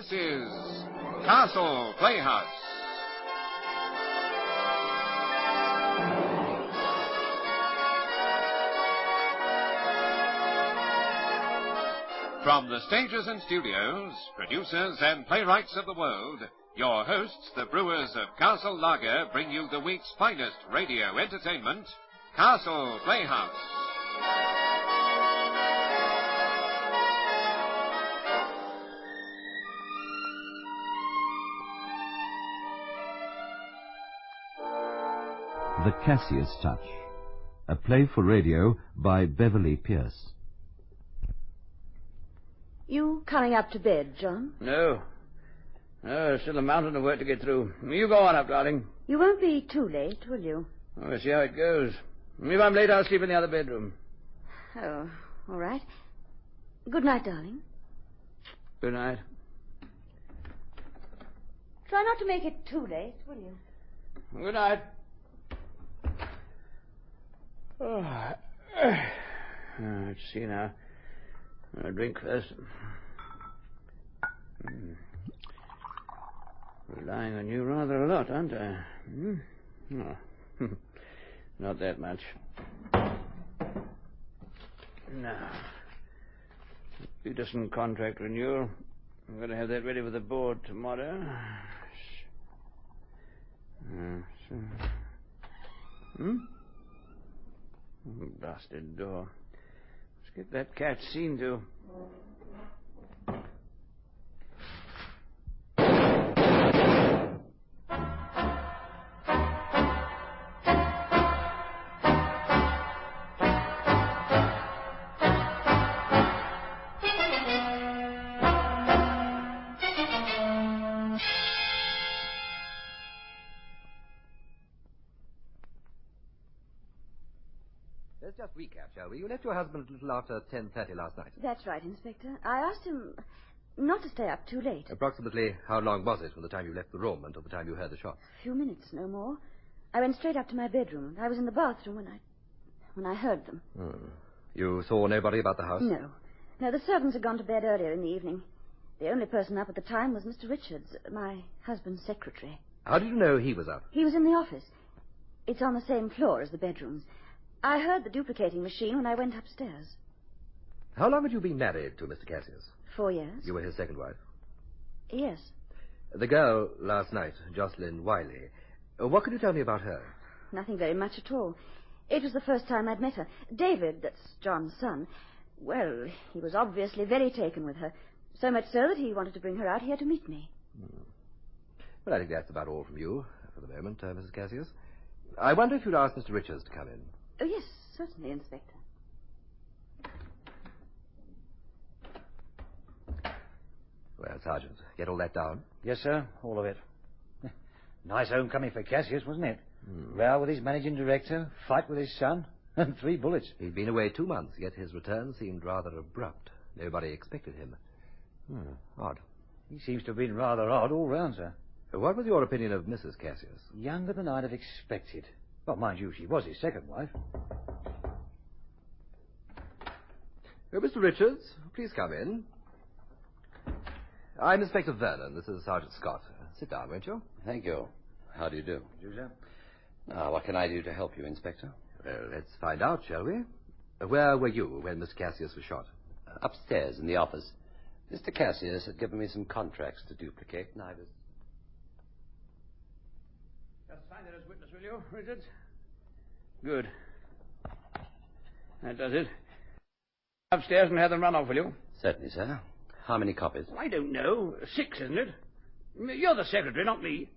This is Castle Playhouse. From the stages and studios, producers and playwrights of the world, your hosts, the brewers of Castle Lager, bring you the week's finest radio entertainment, Castle Playhouse. The Cassius Touch, a play for radio by Beverly Pierce. You coming up to bed, John? No, still a mountain of work to get through. You go on up, darling. You won't be too late, will you? We'll see how it goes. If I'm late, I'll sleep in the other bedroom. Oh, all right. Good night, darling. Good night. Try not to make it too late, will you? Good night. Let's see now. I'll drink first. Relying on you rather a lot, aren't I? Oh. Not that much. Now, Peterson contract renewal. I'm going to have that ready for the board tomorrow. Blasted door. Let's get that cat seen to. Let's just recap, shall we? You left your husband a little after 10:30 last night. That's right, Inspector. I asked him not to stay up too late. Approximately how long was it from the time you left the room until the time you heard the shots? A few minutes, no more. I went straight up to my bedroom. I was in the bathroom when I heard them. You saw nobody about the house? No, the servants had gone to bed earlier in the evening. The only person up at the time was Mr. Richards, my husband's secretary. How did you know he was up? He was in the office. It's on the same floor as the bedrooms. I heard the duplicating machine when I went upstairs. How long had you been married to Mr. Cassius? 4 years. You were his second wife? Yes. The girl last night, Jocelyn Wiley. What can you tell me about her? Nothing very much at all. It was the first time I'd met her. David, that's John's son, well, he was obviously very taken with her. So much so that he wanted to bring her out here to meet me. Well, I think that's about all from you for the moment, Mrs. Cassius. I wonder if you'd ask Mr. Richards to come in. Oh, yes, certainly, Inspector. Well, Sergeant, get all that down? Yes, sir, all of it. Nice homecoming for Cassius, wasn't it? Row with his managing director, fight with his son, and 3 bullets. He'd been away 2 months, yet his return seemed rather abrupt. Nobody expected him. Odd. He seems to have been rather odd all round, sir. What was your opinion of Mrs. Cassius? Younger than I'd have expected. Well, mind you, she was his second wife. Mr. Richards, please come in. I'm Inspector Vernon. This is Sergeant Scott. Sit down, won't you? Thank you. How do you do? You, sir? Now, what can I do to help you, Inspector? Well, let's find out, shall we? Where were you when Mr. Cassius was shot? Upstairs in the office. Mr. Cassius had given me some contracts to duplicate, and I was... Just sign it as witness, will you, Richards? Good. That does it. Upstairs and have them run off, will you? Certainly, sir. How many copies? I don't know. 6, isn't it? You're the secretary, not me.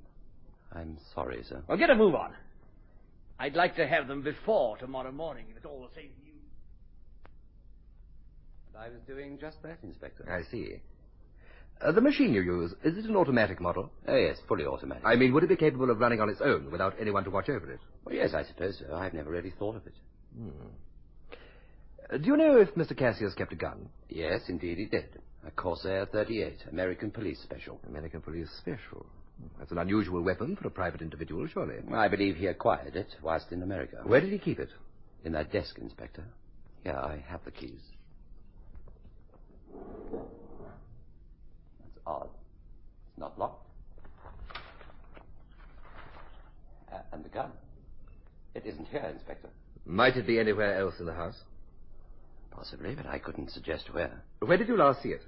I'm sorry, sir. Well, get a move on. I'd like to have them before tomorrow morning, if it's all the same to you. I was doing just that, Inspector. I see. The machine you use, is it an automatic model? Oh, yes, fully automatic. I mean, would it be capable of running on its own without anyone to watch over it? Well, yes, I suppose so. I've never really thought of it. Do you know if Mr. Cassius kept a gun? Yes, indeed he did. A Corsair 38, American Police Special. American Police Special. That's an unusual weapon for a private individual, surely. I believe he acquired it whilst in America. Where did he keep it? In that desk, Inspector. Here, I have the keys. That's odd. not locked. And the gun. It isn't here, Inspector. Might it be anywhere else in the house? Possibly, but I couldn't suggest where. Where did you last see it?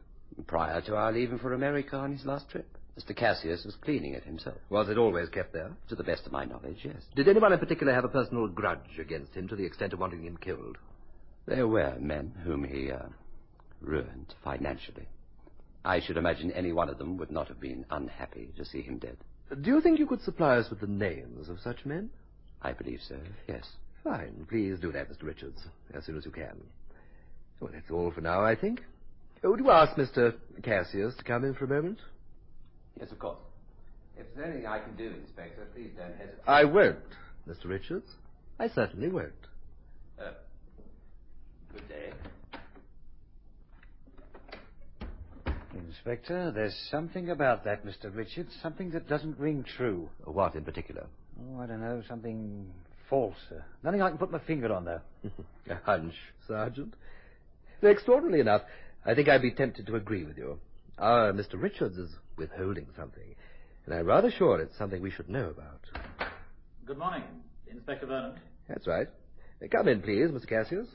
Prior to our leaving for America on his last trip. Mr. Cassius was cleaning it himself. Was it always kept there? To the best of my knowledge, yes. Did anyone in particular have a personal grudge against him to the extent of wanting him killed? There were men whom he ruined financially. I should imagine any one of them would not have been unhappy to see him dead. Do you think you could supply us with the names of such men? I believe so, yes. Fine. Please do that, Mr. Richards, as soon as you can. Well, that's all for now, I think. Would you ask Mr. Cassius to come in for a moment? Yes, of course. If there's anything I can do, Inspector, please don't hesitate. I won't, Mr. Richards. I certainly won't. Good day. Inspector, there's something about that, Mr. Richards, something that doesn't ring true. What in particular? Oh, I don't know, something false. Nothing I can put my finger on, though. A hunch, Sergeant. Extraordinarily enough, I think I'd be tempted to agree with you. Our Mr. Richards is withholding something, and I'm rather sure it's something we should know about. Good morning, Inspector Vernon. That's right. Come in, please, Mr. Cassius.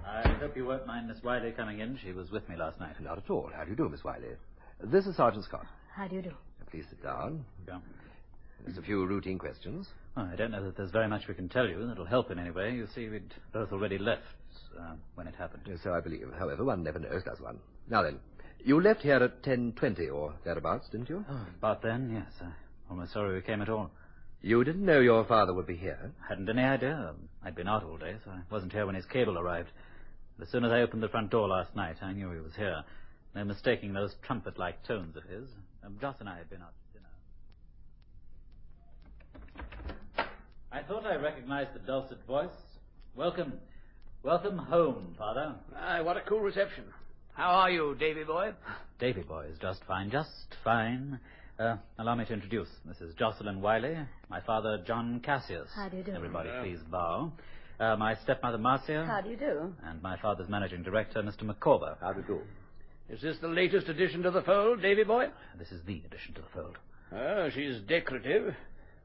I hope you won't mind Miss Wiley coming in. She was with me last night. Not at all. How do you do, Miss Wiley? This is Sergeant Scott. How do you do? Please sit down. Yeah. There's a few routine questions. Well, I don't know that there's very much we can tell you that'll help in any way. You see, we'd both already left when it happened. So I believe. However, one never knows, does one? Now then, you left here at 10:20 or thereabouts, didn't you? Oh, about then, yes. I'm almost sorry we came at all. You didn't know your father would be here? Hadn't any idea. I'd been out all day, so I wasn't here when his cable arrived. But as soon as I opened the front door last night, I knew he was here. No mistaking those trumpet-like tones of his. Joss and I had been out to dinner. I thought I recognized the dulcet voice. Welcome home, Father. Aye, what a cool reception. How are you, Davy boy? Davy boy is just fine, just fine. Allow me to introduce Mrs. Jocelyn Wiley, my father, John Cassius. How do you do? Everybody, please bow. My stepmother, Marcia. How do you do? And my father's managing director, Mr. McCorber. How do you do? Is this the latest addition to the fold, Davy boy? This is the addition to the fold. Oh, she's decorative.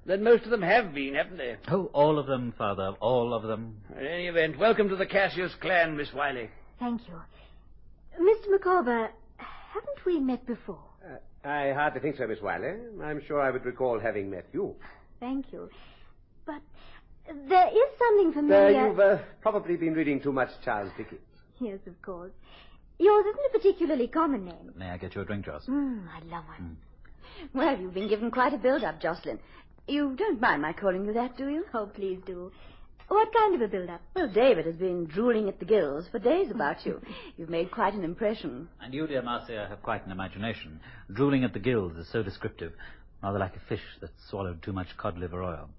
Then most of them have been, haven't they? Oh, all of them, Father, all of them. In any event, welcome to the Cassius clan, Miss Wiley. Thank you. Mr. McCorber, haven't we met before? I hardly think so, Miss Wiley. I'm sure I would recall having met you. Thank you. But there is something familiar... You've probably been reading too much Charles Dickens. Yes, of course. Yours isn't a particularly common name. May I get you a drink, Joss? I love one. Well, you've been given quite a build-up, Jocelyn. You don't mind my calling you that, do you? Oh, please do. What kind of a build-up? Well, David has been drooling at the gills for days about you. You've made quite an impression. And you, dear Marcia, have quite an imagination. Drooling at the gills is so descriptive. Rather like a fish that swallowed too much cod liver oil.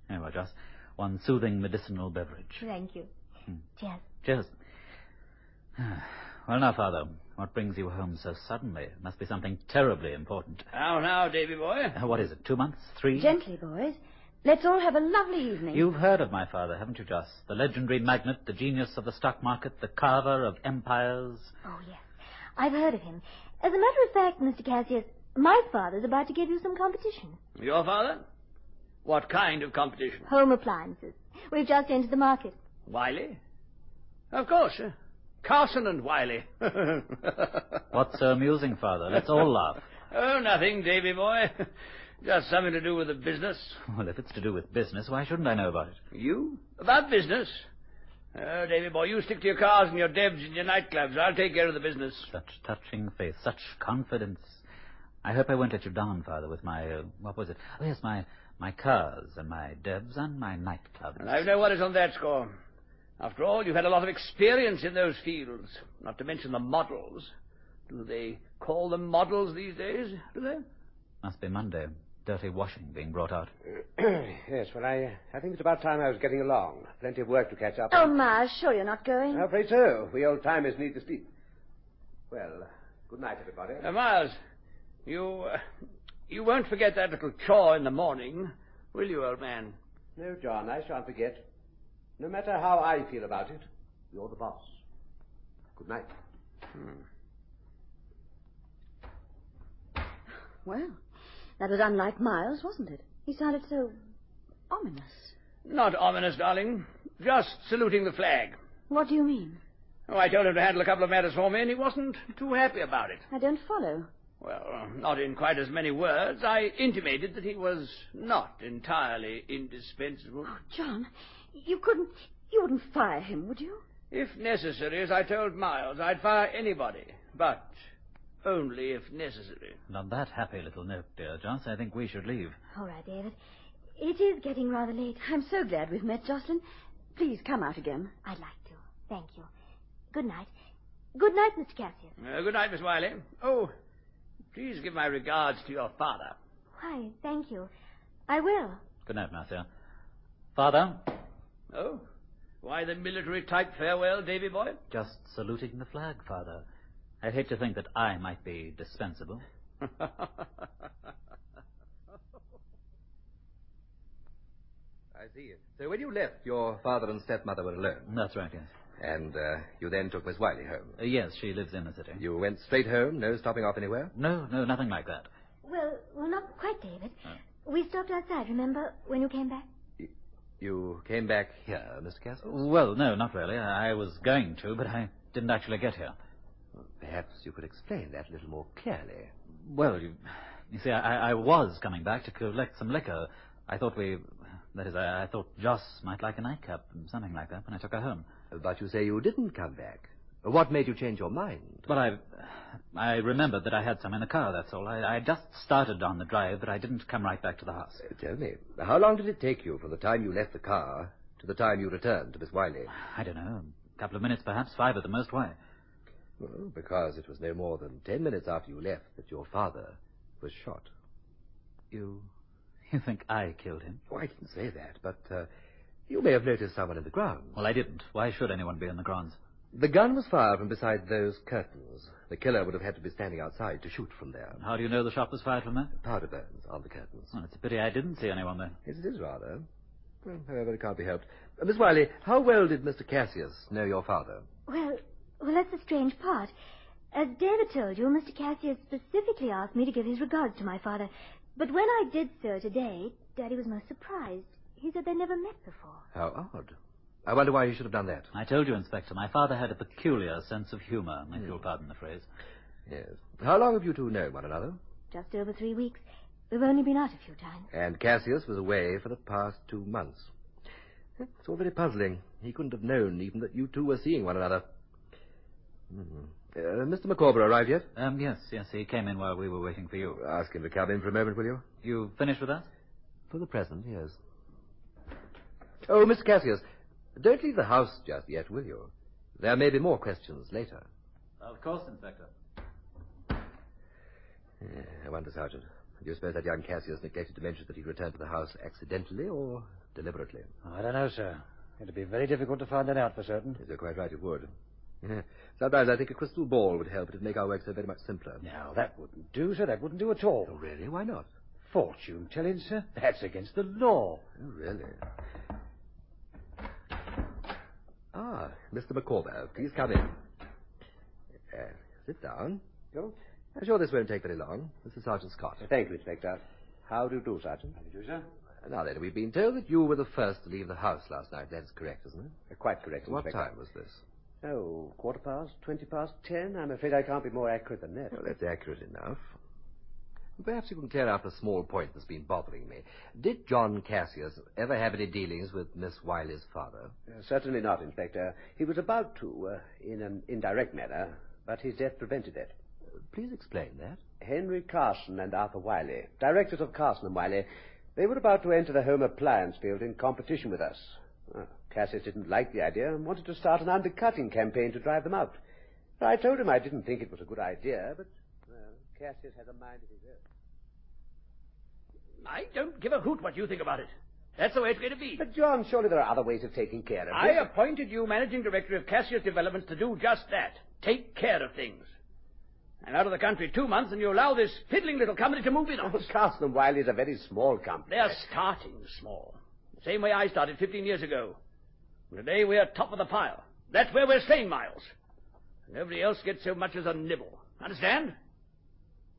Anyway, Joss, one soothing medicinal beverage. Thank you. Cheers. Cheers. Well, now, Father, what brings you home so suddenly? It must be something terribly important. How now, Davy boy? What is it, 2 months? 3? Gently, boys. Let's all have a lovely evening. You've heard of my father, haven't you, Joss? The legendary magnate, the genius of the stock market, the carver of empires. Oh, yes. I've heard of him. As a matter of fact, Mr. Cassius, my father's about to give you some competition. Your father? What kind of competition? Home appliances. We've just entered the market. Wiley? Of course. Carson and Wiley. What's so amusing, Father? Let's all laugh. Oh, nothing, Davy boy. Just something to do with the business. Well, if it's to do with business, why shouldn't I know about it? You? About business? Oh, Davy boy, you stick to your cars and your debs and your nightclubs. I'll take care of the business. Such touching faith, such confidence. I hope I won't let you down, Father, with my, what was it? Oh, yes, my cars and my debs and my nightclubs. And I've no worries on that score. After all, you've had a lot of experience in those fields, not to mention the models. Do they call them models these days, do they? Must be Monday. Dirty washing being brought out. Yes, well, I think it's about time I was getting along. Plenty of work to catch up Oh, on. Ma, sure you're not going? I'm afraid so. We old-timers need to sleep. Well, good night, everybody. Miles, you won't forget that little chore in the morning, will you, old man? No, John, I shan't forget. No matter how I feel about it, you're the boss. Good night. Well, That was unlike Miles, wasn't it? He sounded so ominous. Not ominous, darling. Just saluting the flag. What do you mean? Oh, I told him to handle a couple of matters for me, and he wasn't too happy about it. I don't follow. Well, not in quite as many words. I intimated that he was not entirely indispensable. Oh, John, you wouldn't fire him, would you? If necessary, as I told Miles, I'd fire anybody, but only if necessary. And on that happy little note, dear Joss, I think we should leave. All right, David. It is getting rather late. I'm so glad we've met, Jocelyn. Please come out again. I'd like to. Thank you. Good night. Good night, Mr. Cassius. Good night, Miss Wiley. Oh, please give my regards to your father. Why, thank you. I will. Good night, Marcia. Father? Oh? Why the military-type farewell, Davy boy? Just saluting the flag, Father. I'd hate to think that I might be dispensable. I see. So when you left, your father and stepmother were alone? That's right, yes. And you then took Miss Wiley home? Yes, she lives in the city. You went straight home, no stopping off anywhere? No, nothing like that. Well, not quite, David. We stopped outside, remember, when you came back? You came back here, Mr. Cassius? Well, no, not really. I was going to, but I didn't actually get here. Well, perhaps you could explain that a little more clearly. Well, you see, I was coming back to collect some liquor. I thought I thought Joss might like a nightcap, something like that, when I took her home. But you say you didn't come back. What made you change your mind? Well, I remembered that I had some in the car, that's all. I just started on the drive, but I didn't come right back to the house. Tell me, how long did it take you from the time you left the car to the time you returned to Miss Wiley? I don't know, a couple of minutes, perhaps 5 at the most. Why? Well, because it was no more than 10 minutes after you left that your father was shot. You think I killed him? Oh, I didn't say that, but you may have noticed someone in the grounds. Well, I didn't. Why should anyone be in the grounds? The gun was fired from beside those curtains. The killer would have had to be standing outside to shoot from there. How do you know the shot was fired from there? Powder burns on the curtains. Well, it's a pity I didn't see anyone there. Yes, it is rather. Well, however, it can't be helped. Miss Wiley, how well did Mr. Cassius know your father? Well, that's the strange part. As David told you, Mr. Cassius specifically asked me to give his regards to my father. But when I did so today, Daddy was most surprised. He said they'd never met before. How odd. I wonder why he should have done that. I told you, Inspector, my father had a peculiar sense of humor, if you'll pardon the phrase. Yes. How long have you two known one another? Just over 3 weeks. We've only been out a few times. And Cassius was away for the past 2 months. It's all very puzzling. He couldn't have known even that you two were seeing one another. Mr. Micawber arrived yet? Yes, he came in while we were waiting for you. Ask him to come in for a moment, will you? You finished with us? For the present, yes. Oh, Mr. Cassius, don't leave the house just yet, will you? There may be more questions later. Of course, Inspector. I wonder, Sergeant, do you suppose that young Cassius neglected to mention that he returned to the house accidentally or deliberately? I don't know, sir. It'd be very difficult to find that out for certain. Yes, you're quite right, it would. Sometimes I think a crystal ball would help. It'd make our work so very much simpler. Now, that wouldn't do, sir. That wouldn't do at all. Oh, really? Why not? Fortune telling, sir? That's against the law. Oh, really? Ah, Mr. Micawber, please come in. Sit down. Oh, I'm sure this won't take very long. This is Sergeant Scott. thank you, Inspector. How do you do, Sergeant? How do you do, sir? Now then, we've been told that you were the first to leave the house last night. That's correct, isn't it? Quite correct, What Inspector. time was this? Oh, 10:15. I'm afraid I can't be more accurate than that. Well, that's accurate enough. Perhaps you can clear up a small point that's been bothering me. Did John Cassius ever have any dealings with Miss Wiley's father? Certainly not, Inspector. He was about to, in an indirect manner, but his death prevented it. Please explain that. Henry Carson and Arthur Wiley, directors of Carson and Wiley, they were about to enter the home appliance field in competition with us. Cassius didn't like the idea and wanted to start an undercutting campaign to drive them out. I told him I didn't think it was a good idea, but Cassius has a mind of his own. I don't give a hoot what you think about it. That's the way it's going to be. But, John, surely there are other ways of taking care of I this. appointed you managing director of Cassius Developments to do just that. Take care of things. I'm out of the country 2 months, and you allow this fiddling little company to move in on us. Carson and Wiley is a very small company. They're starting small. The same way I started 15 years ago. Today we're top of the pile. That's where we're staying, Miles. Nobody else gets so much as a nibble. Understand?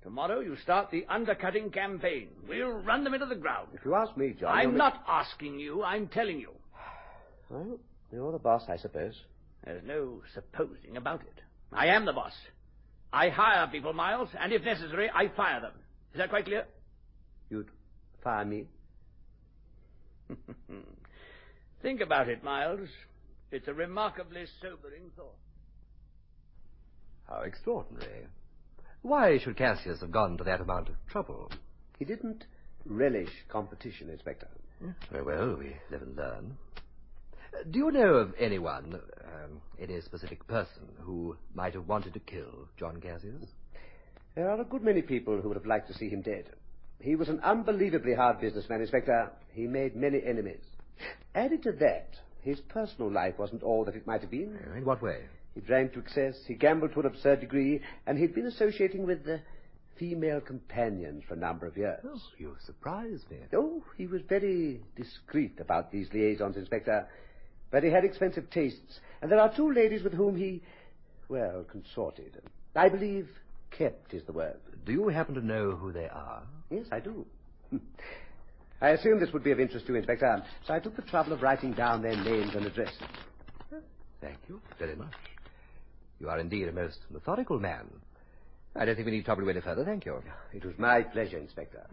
Tomorrow you start the undercutting campaign. We'll run them into the ground. If you ask me, John... I'm not asking you, I'm telling you. Well, you're the boss, I suppose. There's no supposing about it. I am the boss. I hire people, Miles, and if necessary, I fire them. Is that quite clear? You'd fire me? Think about it, Miles. It's a remarkably sobering thought. How extraordinary. Why should Cassius have gone to that amount of trouble? He didn't relish competition, Inspector. Very well, we live and learn. Do you know of anyone, any specific person, who might have wanted to kill John Cassius? There are a good many people who would have liked to see him dead. He was an unbelievably hard businessman, Inspector. He made many enemies. Added to that, his personal life wasn't all that it might have been. In what way? He drank to excess, he gambled to an absurd degree, and he'd been associating with female companions for a number of years. Oh, you surprise me. Oh, he was very discreet about these liaisons, Inspector. But he had expensive tastes, and there are two ladies with whom he, consorted. I believe kept is the word. Do you happen to know who they are? Yes, I do. I assumed this would be of interest to you, Inspector, so I took the trouble of writing down their names and addresses. Thank you very much. You are indeed a most methodical man. I don't think we need trouble you any further, thank you. It was my pleasure, Inspector.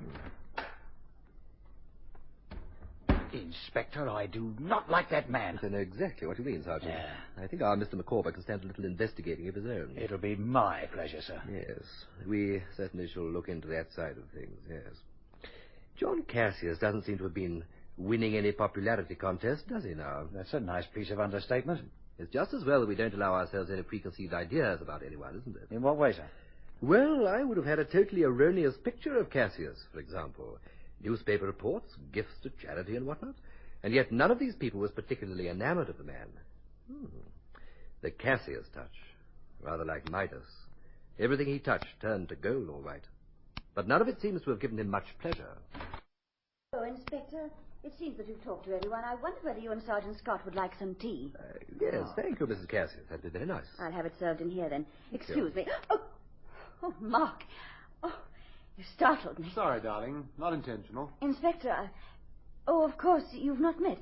Inspector, I do not like that man. I know exactly what you mean, Sergeant. I think our Mr. McCorber can stand a little investigating of his own. It'll be my pleasure, sir. Yes, we certainly shall look into that side of things, yes. John Cassius doesn't seem to have been winning any popularity contest, does he now? That's a nice piece of understatement. It's just as well that we don't allow ourselves any preconceived ideas about anyone, isn't it? In what way, sir? Well, I would have had a totally erroneous picture of Cassius, for example. Newspaper reports, gifts to charity and whatnot. And yet none of these people was particularly enamored of the man. The Cassius touch. Rather like Midas. Everything he touched turned to gold, all right. But none of it seems to have given him much pleasure. Oh, Inspector, it seems that you've talked to everyone. I wonder whether you and Sergeant Scott would like some tea. Yes, thank you, Mrs. Cassius. That'd be very nice. I'll have it served in here, then. Excuse me. Oh, Mark. Oh, you startled me. Sorry, darling. Not intentional. Inspector, of course, you've not met.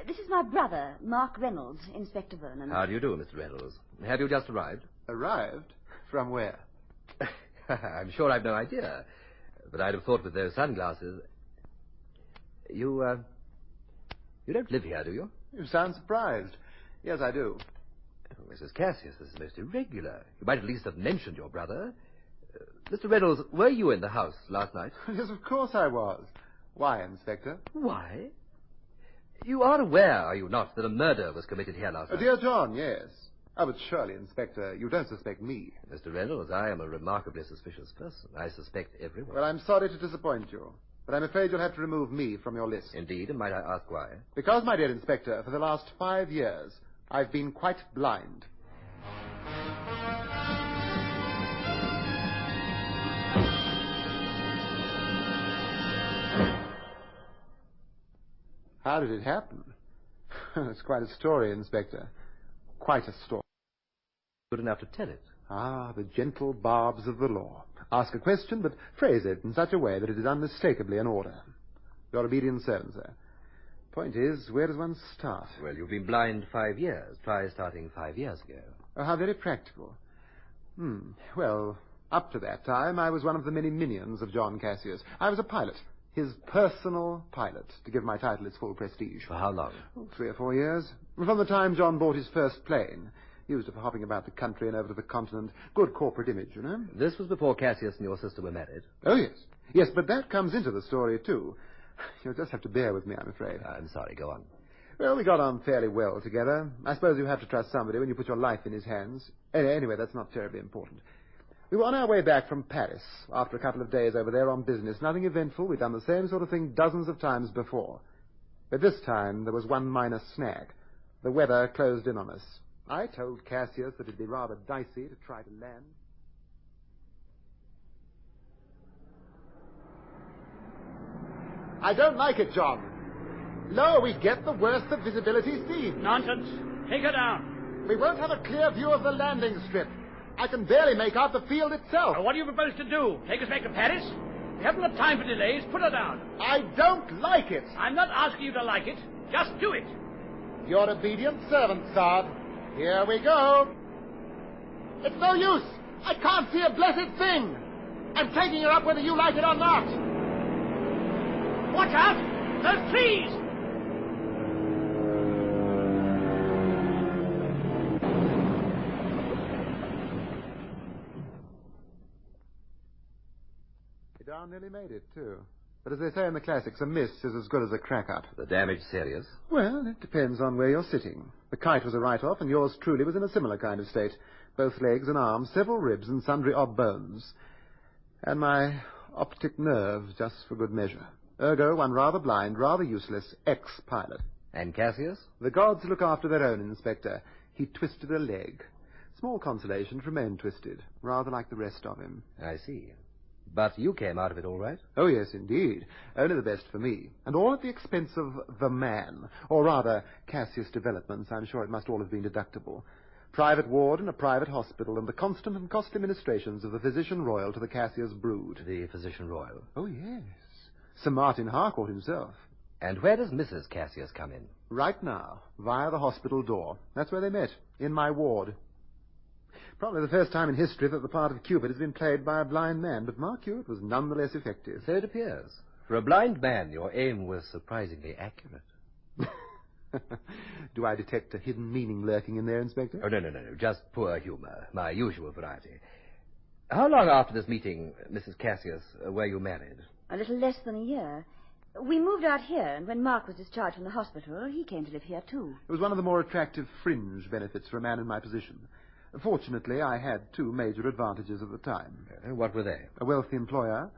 This is my brother, Mark Reynolds, Inspector Vernon. How do you do, Mr. Reynolds? Have you just arrived? Arrived? From where? I'm sure I've no idea. But I'd have thought with those sunglasses... You don't live here, do you? You sound surprised. Yes, I do. Oh, Mrs. Cassius, this is most irregular. You might at least have mentioned your brother. Mr. Reynolds, were you in the house last night? Yes, of course I was. Why, Inspector? Why? You are aware, are you not, that a murder was committed here last night? Dear John, yes. Oh, but surely, Inspector, you don't suspect me. Mr. Reynolds, I am a remarkably suspicious person. I suspect everyone. Well, I'm sorry to disappoint you, but I'm afraid you'll have to remove me from your list. Indeed, and might I ask why? Because, my dear Inspector, for the last 5 years, I've been quite blind. How did it happen? It's quite a story, Inspector. Quite a story. Good enough to tell it. Ah, the gentle barbs of the law. Ask a question, but phrase it in such a way that it is unmistakably an order. Your obedient servant, sir. Point is, where does one start? Well, you've been blind 5 years. Try starting 5 years ago. Oh, how very practical. Well, up to that time, I was one of the many minions of John Cassius. I was a pilot. His personal pilot, to give my title its full prestige. For how long? 3 or 4 years. From the time John bought his first plane. Used it for hopping about the country and over to the continent. Good corporate image, you know. This was before Cassius and your sister were married? Oh, yes. Yes, but that comes into the story, too. You'll just have to bear with me, I'm afraid. I'm sorry, go on. Well, we got on fairly well together. I suppose you have to trust somebody when you put your life in his hands. Anyway, that's not terribly important. We were on our way back from Paris after a couple of days over there on business. Nothing eventful. We'd done the same sort of thing dozens of times before. But this time there was one minor snag. The weather closed in on us. I told Cassius that it'd be rather dicey to try to land. I don't like it, John. Lower we get, the worse the visibility seems. Nonsense. Take her down. We won't have a clear view of the landing strip. I can barely make out the field itself. What do you propose to do? Take us back to Paris? We haven't got time for delays. Put her down. I don't like it. I'm not asking you to like it. Just do it. Your obedient servant, Sard. Here we go. It's no use. I can't see a blessed thing. I'm taking her up whether you like it or not. Watch out! Those trees! You darn nearly made it, too. But as they say in the classics, a miss is as good as a crack-up. The damage serious? Well, it depends on where you're sitting. The kite was a write-off, and yours truly was in a similar kind of state. Both legs and arms, several ribs, and sundry odd bones. And my optic nerve, just for good measure. Ergo, one rather blind, rather useless, ex-pilot. And Cassius? The gods look after their own, Inspector. He twisted a leg. Small consolation to remain twisted, rather like the rest of him. I see. But you came out of it all right? Oh, yes, indeed. Only the best for me. And all at the expense of the man. Or rather, Cassius developments. I'm sure it must all have been deductible. Private ward in a private hospital, and the constant and costly ministrations of the physician royal to the Cassius brood. The physician royal? Oh, yes. Sir Martin Harcourt himself. And where does Mrs. Cassius come in? Right now, via the hospital door. That's where they met, in my ward. Probably the first time in history that the part of Cupid has been played by a blind man, but mark you, it was none the less effective. So it appears. For a blind man, your aim was surprisingly accurate. Do I detect a hidden meaning lurking in there, Inspector? Oh, no. Just poor humor. My usual variety. How long after this meeting, Mrs. Cassius, were you married? A little less than a year. We moved out here, and when Mark was discharged from the hospital, he came to live here, too. It was one of the more attractive fringe benefits for a man in my position. Fortunately, I had two major advantages at the time. What were they? A wealthy employer,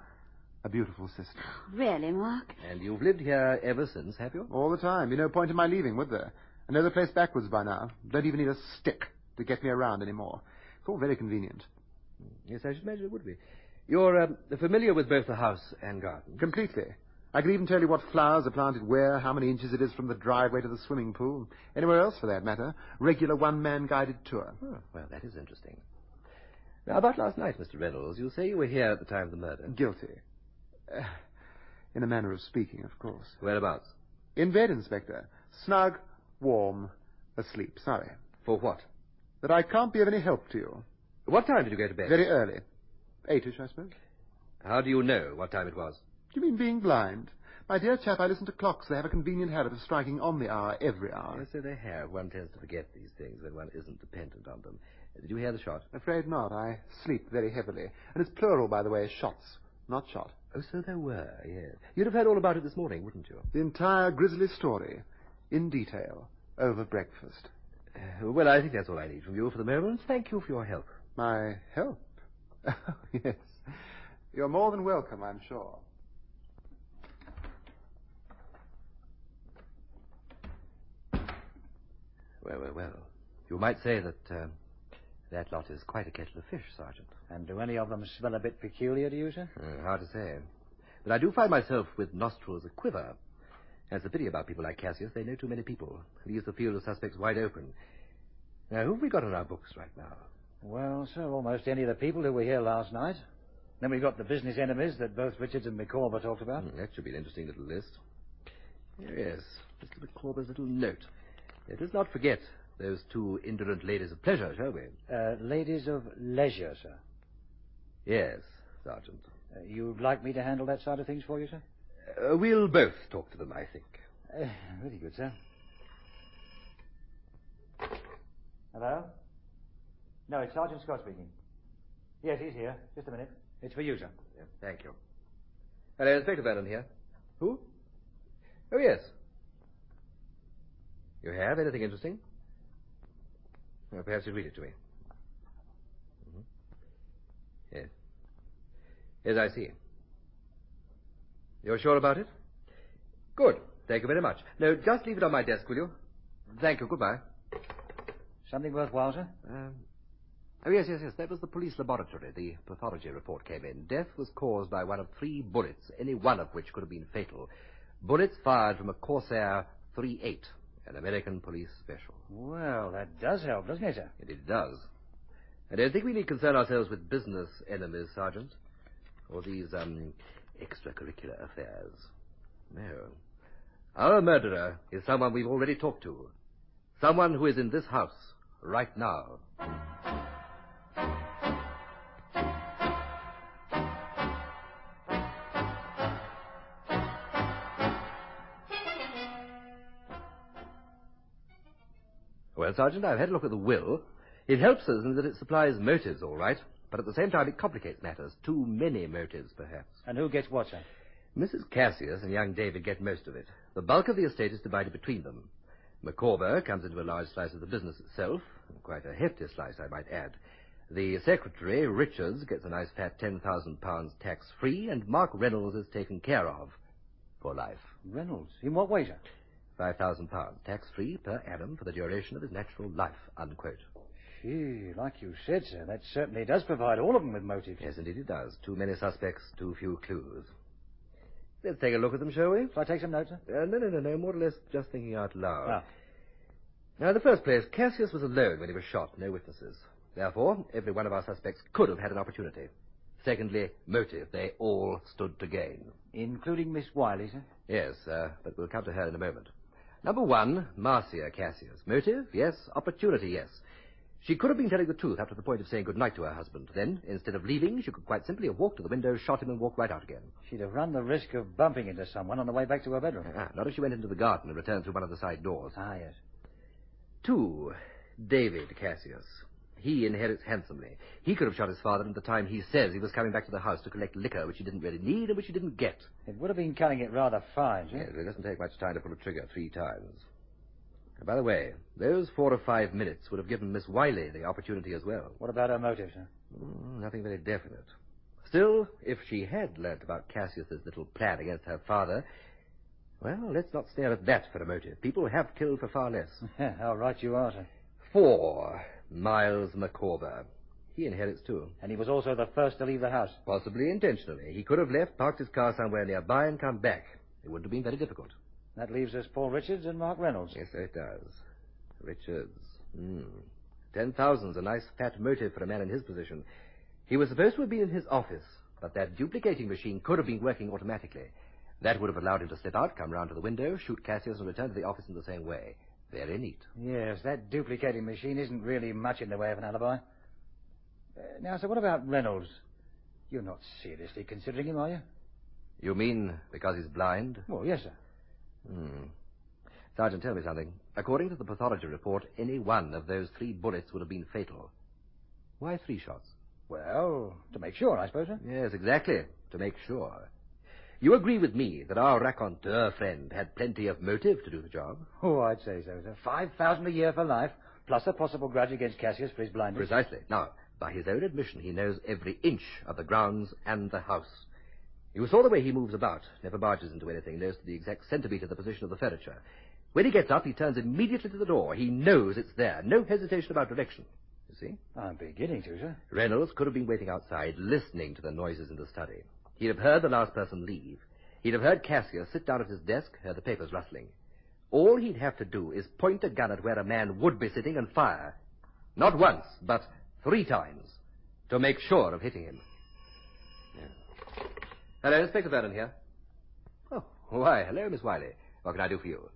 a beautiful sister. Really, Mark? And you've lived here ever since, have you? All the time. Be no point in my leaving, would there? I know the place backwards by now. Don't even need a stick to get me around anymore. It's all very convenient. Yes, I should imagine it would be. You're familiar with both the house and garden? Completely. I can even tell you what flowers are planted where, how many inches it is from the driveway to the swimming pool. Anywhere else, for that matter. Regular one-man guided tour. Oh, well, that is interesting. Now, about last night, Mr. Reynolds, you say you were here at the time of the murder. Guilty. In a manner of speaking, of course. Whereabouts? In bed, Inspector. Snug, warm, asleep. Sorry. For what? That I can't be of any help to you. What time did you go to bed? Very early. 8-ish, I suppose. How do you know what time it was? Do you mean being blind? My dear chap, I listen to clocks. They have a convenient habit of striking on the hour every hour. Yes, so they have. One tends to forget these things when one isn't dependent on them. Did you hear the shot? Afraid not. I sleep very heavily. And it's plural, by the way, shots, not shot. Oh, so there were, yes. You'd have heard all about it this morning, wouldn't you? The entire grisly story, in detail, over breakfast. Well, I think that's all I need from you for the moment. Thank you for your help. My help? Yes. You're more than welcome, I'm sure. Well. You might say that that lot is quite a kettle of fish, Sergeant. And do any of them smell a bit peculiar to you, sir? Hard to say. But I do find myself with nostrils a-quiver. That's a pity about people like Cassius. They know too many people. Leaves the field of suspects wide open. Now, who have we got on our books right now? Well, sir, almost any of the people who were here last night. Then we've got the business enemies that both Richards and Micawber talked about. That should be an interesting little list. Yes, Mr. Micawber's little note. Let us not forget those two indolent ladies of pleasure, shall we? Ladies of leisure, sir. Yes, Sergeant. You'd like me to handle that side of things for you, sir? We'll both talk to them, I think. Very good, sir. Hello? No, it's Sergeant Scott speaking. Yes, he's here. Just a minute. It's for you, sir. Yeah, thank you. Hello, Inspector Vernon here. Who? Oh, yes. You have anything interesting? Well, perhaps you'd read it to me. Mm-hmm. Yes. Yes, I see. You're sure about it? Good. Thank you very much. No, just leave it on my desk, will you? Thank you. Goodbye. Something worthwhile, sir? Oh, yes. That was the police laboratory. The pathology report came in. Death was caused by one of 3 bullets, any one of which could have been fatal. Bullets fired from a Corsair .38, an American police special. Well, that does help, doesn't it, sir? It does. I don't think we need concern ourselves with business enemies, Sergeant, or these, extracurricular affairs. No. Our murderer is someone we've already talked to. Someone who is in this house right now. Well, Sergeant, I've had a look at the will. It helps us in that it supplies motives, all right, but at the same time it complicates matters. Too many motives, perhaps. And who gets what, sir? Mrs. Cassius and young David get most of it. The bulk of the estate is divided between them. Micawber comes into a large slice of the business itself, quite a hefty slice, I might add. The secretary, Richards, gets a nice fat £10,000 tax-free, and Mark Reynolds is taken care of for life. Reynolds? In what way, sir? £5,000 tax-free per annum for the duration of his natural life, unquote. Gee, like you said, sir, that certainly does provide all of them with motives. Yes, indeed it does. Too many suspects, too few clues. Let's take a look at them, shall we? Shall I take some notes, sir? No. More or less just thinking out loud. Ah. Now, in the first place, Cassius was alone when he was shot, no witnesses. Therefore, every one of our suspects could have had an opportunity. Secondly, motive. They all stood to gain. Including Miss Wiley, sir? Yes, but we'll come to her in a moment. Number one, Marcia Cassius. Motive? Yes. Opportunity? Yes. She could have been telling the truth up to the point of saying goodnight to her husband. Then, instead of leaving, she could quite simply have walked to the window, shot him, and walked right out again. She'd have run the risk of bumping into someone on the way back to her bedroom. Not if she went into the garden and returned through one of the side doors. Ah, yes. 2, David Cassius. He inherits handsomely. He could have shot his father at the time he says he was coming back to the house to collect liquor, which he didn't really need and which he didn't get. It would have been cutting it rather fine, sir. Yes, it doesn't take much time to pull a trigger 3 times. And by the way, those 4 or 5 minutes would have given Miss Wiley the opportunity as well. What about her motive, sir? Nothing very definite. Still, if she had learnt about Cassius's little plan against her father, well, let's not stare at that for a motive. People have killed for far less. How right you are, sir. 4, Miles Micawber. He inherits too. And he was also the first to leave the house. Possibly intentionally. He could have left, parked his car somewhere nearby, and come back. It wouldn't have been very difficult. That leaves us Paul Richards and Mark Reynolds. Yes, so it does. Richards. 10,000's a nice fat motive for a man in his position. He was supposed to have been in his office, but that duplicating machine could have been working automatically. That would have allowed him to slip out, come round to the window, shoot Cassius, and return to the office in the same way. Very neat. Yes, that duplicating machine isn't really much in the way of an alibi. Now, sir, what about Reynolds? You're not seriously considering him, are you? You mean because he's blind? Well, yes, sir. Sergeant, tell me something. According to the pathology report, any one of those 3 bullets would have been fatal. Why 3 shots? Well, to make sure, I suppose, sir. Yes, exactly. To make sure. You agree with me that our raconteur friend had plenty of motive to do the job? Oh, I'd say so, sir. $5,000 a year for life, plus a possible grudge against Cassius for his blindness. Precisely. Now, by his own admission, he knows every inch of the grounds and the house. You saw the way he moves about, never barges into anything, knows to the exact centimetre the position of the furniture. When he gets up, he turns immediately to the door. He knows it's there. No hesitation about direction. You see? I'm beginning to, sir. Reynolds could have been waiting outside, listening to the noises in the study. He'd have heard the last person leave. He'd have heard Cassius sit down at his desk, heard the papers rustling. All he'd have to do is point a gun at where a man would be sitting and fire. Not once, but 3 times, to make sure of hitting him. Yeah. Hello, Inspector Vernon here. Oh, why, hello, Miss Wiley. What can I do for you?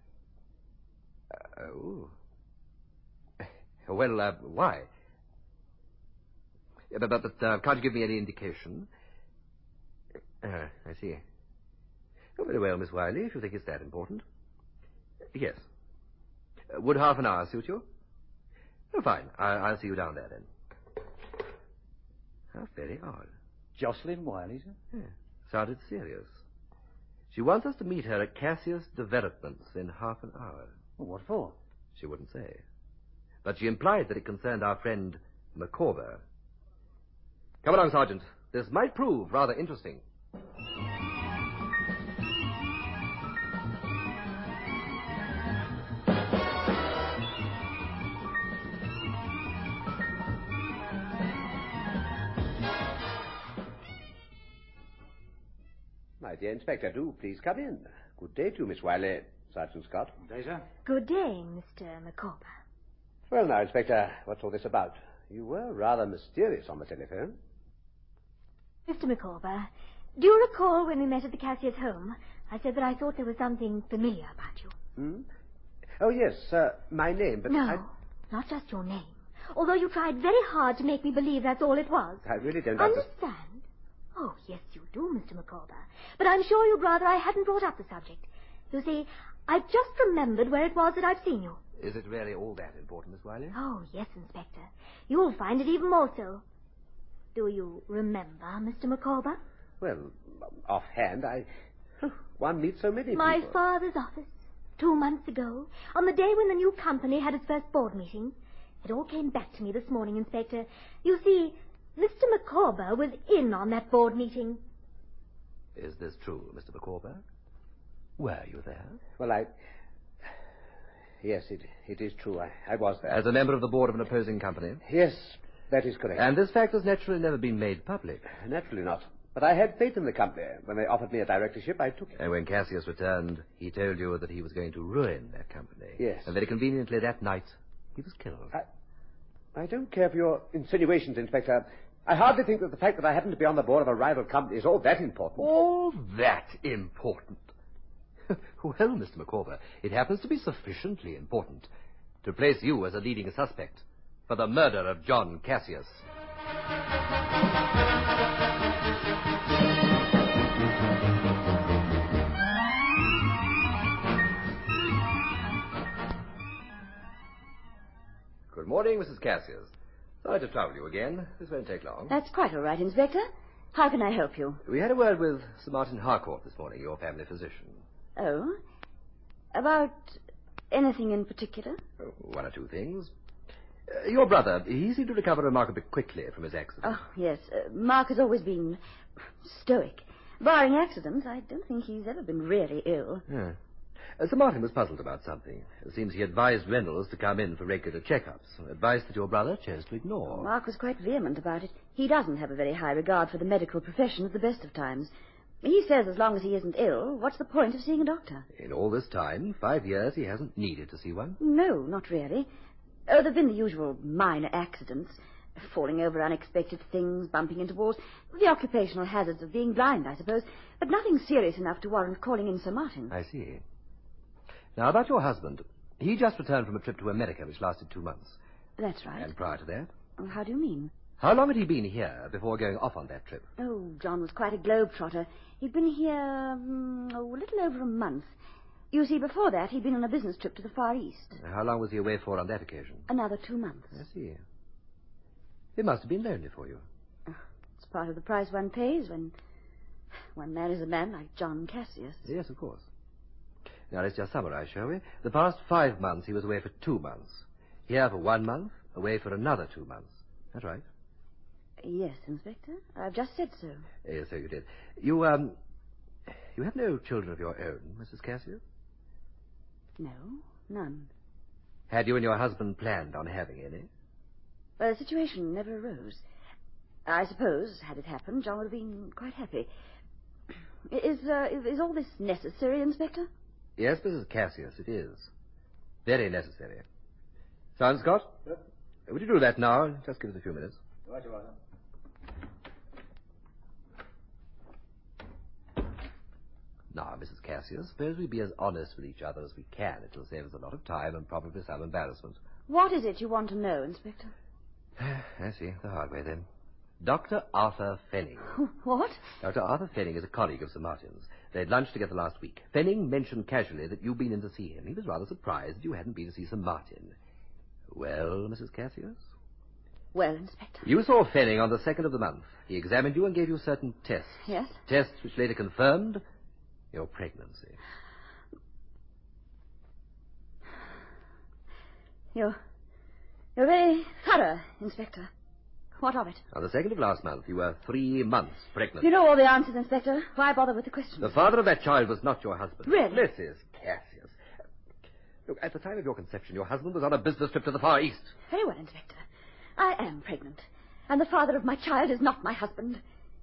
Well, why? But can't you give me any indication? I see. Oh, very well, Miss Wiley, if you think it's that important. Yes. Would half an hour suit you? Oh, fine. I'll see you down there, then. How very odd. Jocelyn Wiley, sir? Yeah. Sounded serious. She wants us to meet her at Cassius Developments in half an hour. Well, what for? She wouldn't say. But she implied that it concerned our friend Micawber. Come along, Sergeant. This might prove rather interesting. My dear Inspector, do please come in. Good day to you, Miss Wiley. Sergeant Scott. Good day, sir. Good day, Mr. Micawber. Well, now, Inspector, what's all this about? You were rather mysterious on the telephone. Mr. Micawber, do you recall when we met at the Cassius home? I said that I thought there was something familiar about you. Hmm? Oh, yes, my name, but No, not just your name. Although you tried very hard to make me believe that's all it was. I really don't understand. Oh, yes, you do, Mr. Micawber. But I'm sure you'd rather I hadn't brought up the subject. You see, I've just remembered where it was that I'd seen you. Is it really all that important, Miss Wiley? Oh, yes, Inspector. You'll find it even more so. Do you remember, Mr. Micawber? Well, offhand, one meets so many My people. father's office, 2 months ago, on the day when the new company had its first board meeting. It all came back to me this morning, Inspector. You see, Mr. Micawber was in on that board meeting. Is this true, Mr. Micawber? Were you there? Well, Yes, it is true. I was there. As a member of the board of an opposing company? Yes, that is correct. And this fact has naturally never been made public? Naturally not. But I had faith in the company. When they offered me a directorship, I took it. And when Cassius returned, he told you that he was going to ruin that company. Yes. And very conveniently that night, he was killed. I don't care for your insinuations, Inspector. I hardly think that the fact that I happen to be on the board of a rival company is all that important. All that important? Well, Mr. Micawber, it happens to be sufficiently important to place you as a leading suspect for the murder of John Cassius. Good morning, Mrs. Cassius. Sorry to trouble you again. This won't take long. That's quite all right, Inspector. How can I help you? We had a word with Sir Martin Harcourt this morning, your family physician. Oh? About anything in particular? Oh, one or two things. Your brother, he seemed to recover remarkably quickly from his accident. Oh, yes. Mark has always been stoic. Barring accidents, I don't think he's ever been really ill. Yeah. Sir Martin was puzzled about something. It seems he advised Reynolds to come in for regular checkups, advice that your brother chose to ignore. Mark was quite vehement about it. He doesn't have a very high regard for the medical profession at the best of times. He says as long as he isn't ill, what's the point of seeing a doctor? In all this time, 5 years, he hasn't needed to see one? No, not really. Oh, there have been the usual minor accidents. Falling over unexpected things, bumping into walls. The occupational hazards of being blind, I suppose. But nothing serious enough to warrant calling in Sir Martin. I see. Now, about your husband. He just returned from a trip to America, which lasted 2 months. That's right. And prior to that? How do you mean? How long had he been here before going off on that trip? Oh, John was quite a globetrotter. He'd been here, a little over a month. You see, before that, he'd been on a business trip to the Far East. How long was he away for on that occasion? Another 2 months. I see. It must have been lonely for you. It's part of the price one pays when one marries a man like John Cassius. Yes, of course. Now, let's just summarize, shall we? The past 5 months, he was away for 2 months. Here for 1 month, away for another 2 months. That's right. Yes, Inspector. I've just said so. Yes, so you did. You have no children of your own, Mrs. Cassius? No, none. Had you and your husband planned on having any? Well, the situation never arose. I suppose, had it happened, John would have been quite happy. Is all this necessary, Inspector? Yes, Mrs. Cassius, it is. Very necessary. Sergeant Scott? Yes? Would you do that now? Just give us a few minutes. Right, Your Honor. Now, Mrs. Cassius, suppose we be as honest with each other as we can. It'll save us a lot of time and probably some embarrassment. What is it you want to know, Inspector? I see. The hard way, then. Dr. Arthur Fenning. What? Dr. Arthur Fenning is a colleague of Sir Martin's. They'd lunched together last week. Fenning mentioned casually that you'd been in to see him. He was rather surprised that you hadn't been to see Sir Martin. Well, Mrs. Cassius? Well, Inspector. You saw Fenning on the 2nd of the month. He examined you and gave you certain tests. Yes? Tests which later confirmed your pregnancy. You're very thorough, Inspector. What of it? On the 2nd of last month, you were 3 months pregnant. You know all the answers, Inspector. Why bother with the questions? The father of that child was not your husband. Really? Mrs. Cassius. Look, at the time of your conception, your husband was on a business trip to the Far East. Very well, Inspector. I am pregnant. And the father of my child is not my husband.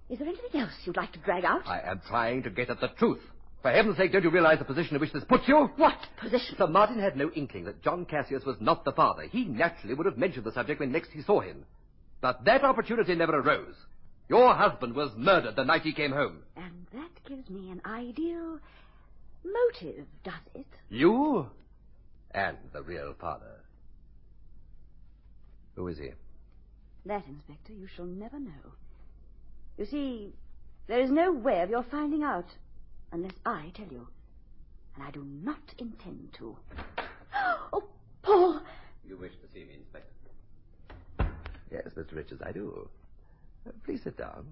Is there anything else you'd like to drag out? I am trying to get at the truth. For heaven's sake, don't you realize the position in which this puts you? What position? Sir Martin had no inkling that John Cassius was not the father. He naturally would have mentioned the subject when next he saw him. But that opportunity never arose. Your husband was murdered the night he came home. And that gives me an ideal motive, does it? You and the real father. Who is he? That, Inspector, you shall never know. You see, there is no way of your finding out unless I tell you. And I do not intend to. Oh, Paul! You wish to see me, Inspector? Yes, Mr. Richards, I do. Please sit down.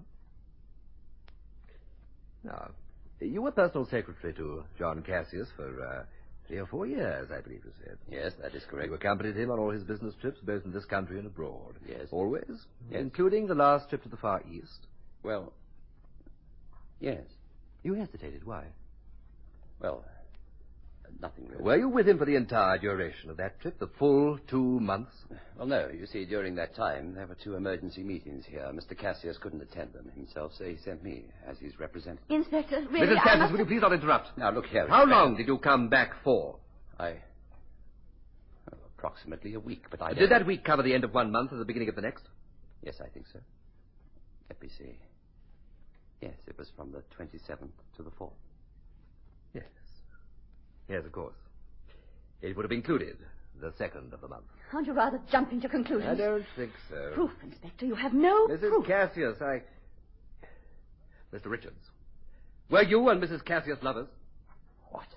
Now, you were personal secretary to John Cassius for 3 or 4 years, I believe you said. Yes, that is correct. You accompanied him on all his business trips, both in this country and abroad. Yes. Always? Yes. Including the last trip to the Far East? Well, yes. You hesitated. Why? Well, nothing really. Were you with him for the entire duration of that trip, the full 2 months? Well, no. You see, during that time, there were 2 emergency meetings here. Mr. Cassius couldn't attend them himself, so he sent me as his representative. Inspector, really, Mrs. Cassius, will you please not interrupt? Now, look here. How long did you come back for? Approximately a week, but I Did that week cover the end of 1 month or the beginning of the next? Yes, I think so. Let me see. Yes, it was from the 27th to the 4th. Yes. Yes, of course. It would have included the 2nd of the month. Aren't you rather jumping to conclusions? I don't think so. Proof, Inspector. You have no Mrs. proof. Cassius, Mr. Richards, were you and Mrs. Cassius lovers? What?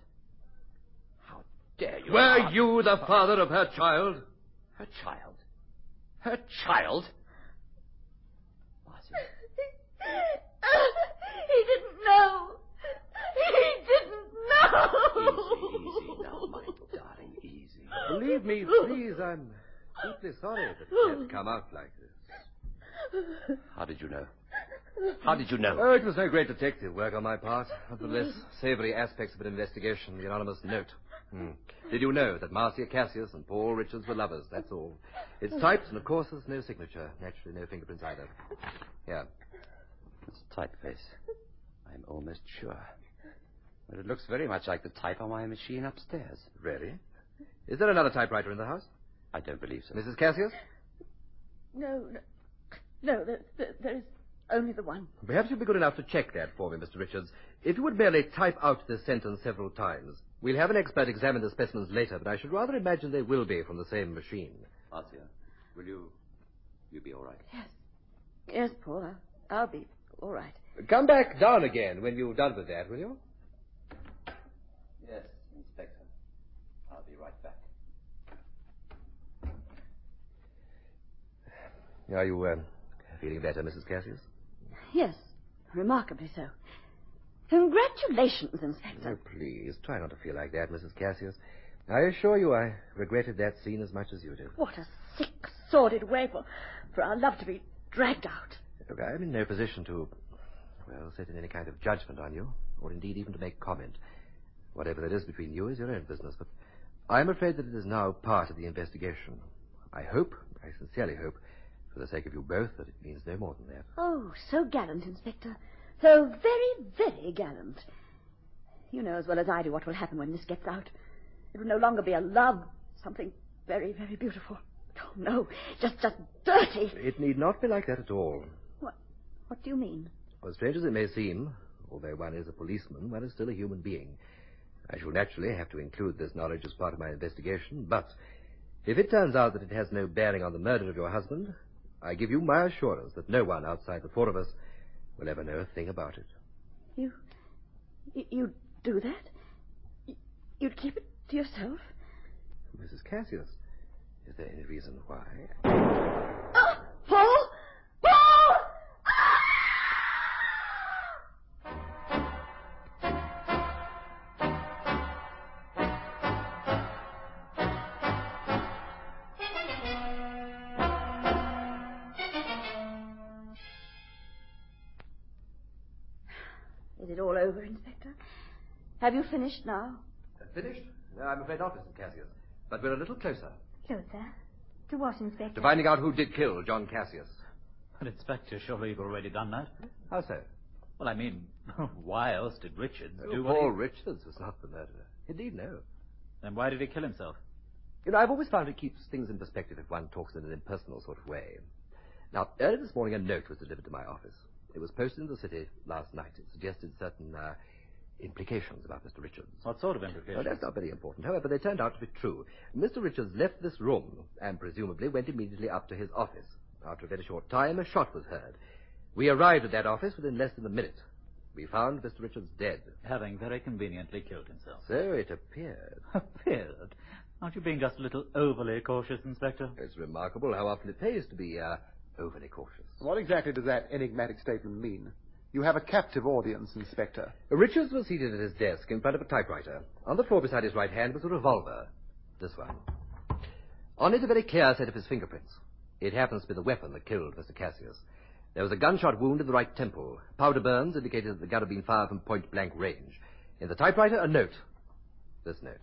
How dare you? Were you the father of her child? Her child? Her child? Marcia. He didn't know. He didn't know. Easy now, my darling, easy. Believe me, please, I'm deeply sorry that it had come out like this. How did you know? How did you know? Oh, it was no great detective work on my part. Not the less savory aspects of an investigation, the anonymous note. Did you know that Marcia Cassius and Paul Richards were lovers? That's all. It's typed, and of course there's no signature. Naturally, no fingerprints either. Here. It's typeface. I'm almost sure. But it looks very much like the type on my machine upstairs. Really? Is there another typewriter in the house? I don't believe so. Mrs. Cassius? No, there is only the one. Perhaps you'd be good enough to check that for me, Mr. Richards. If you would merely type out this sentence several times. We'll have an expert examine the specimens later, but I should rather imagine they will be from the same machine. Marcia, will you be all right? Yes. Yes, Paul, I'll be all right. Come back down again when you've done with that, will you? Yes, Inspector. I'll be right back. Are you, feeling better, Mrs. Cassius? Yes, remarkably so. Congratulations, Inspector. Oh, please, try not to feel like that, Mrs. Cassius. I assure you I regretted that scene as much as you did. What a sick, sordid way for our love to be dragged out. Look, I'm in no position to, sit in any kind of judgment on you, or indeed even to make comment. Whatever that is between you is your own business, but I'm afraid that it is now part of the investigation. I sincerely hope, for the sake of you both, that it means no more than that. Oh, so gallant, Inspector. So very, very gallant. You know as well as I do what will happen when this gets out. It will no longer be a love, something very, very beautiful. Oh, no, just dirty. It need not be like that at all. What do you mean? Well, strange as it may seem, although one is a policeman, one is still a human being. I shall naturally have to include this knowledge as part of my investigation, but if it turns out that it has no bearing on the murder of your husband, I give you my assurance that no one outside the 4 of us will ever know a thing about it. You'd do that? You'd keep it to yourself? Mrs. Cassius, is there any reason why? Oh, Paul! Paul! Is it all over, Inspector? Have you finished now? Finished? No, I'm afraid not, Mrs. Cassius. But we're a little closer. Closer? To what, Inspector? To finding out who did kill John Cassius. But, Inspector, surely you've already done that. How so? Well, I mean, why else did Richards do what Paul Richards was not the murderer. Indeed, no. Then why did he kill himself? You know, I've always found it keeps things in perspective if one talks in an impersonal sort of way. Now, early this morning, a note was delivered to my office. It was posted in the city last night. It suggested certain implications about Mr. Richards. What sort of implications? Well, that's not very important. However, they turned out to be true. Mr. Richards left this room and presumably went immediately up to his office. After a very short time, a shot was heard. We arrived at that office within less than a minute. We found Mr. Richards dead. Having very conveniently killed himself. So it appeared. Appeared? Aren't you being just a little overly cautious, Inspector? It's remarkable how often it pays to be overly cautious. What exactly does that enigmatic statement mean? You have a captive audience, Inspector. Richards was seated at his desk in front of a typewriter. On the floor beside his right hand was a revolver. This one. On it, a very clear set of his fingerprints. It happens to be the weapon that killed Mr. Cassius. There was a gunshot wound in the right temple. Powder burns indicated that the gun had been fired from point-blank range. In the typewriter, a note. This note.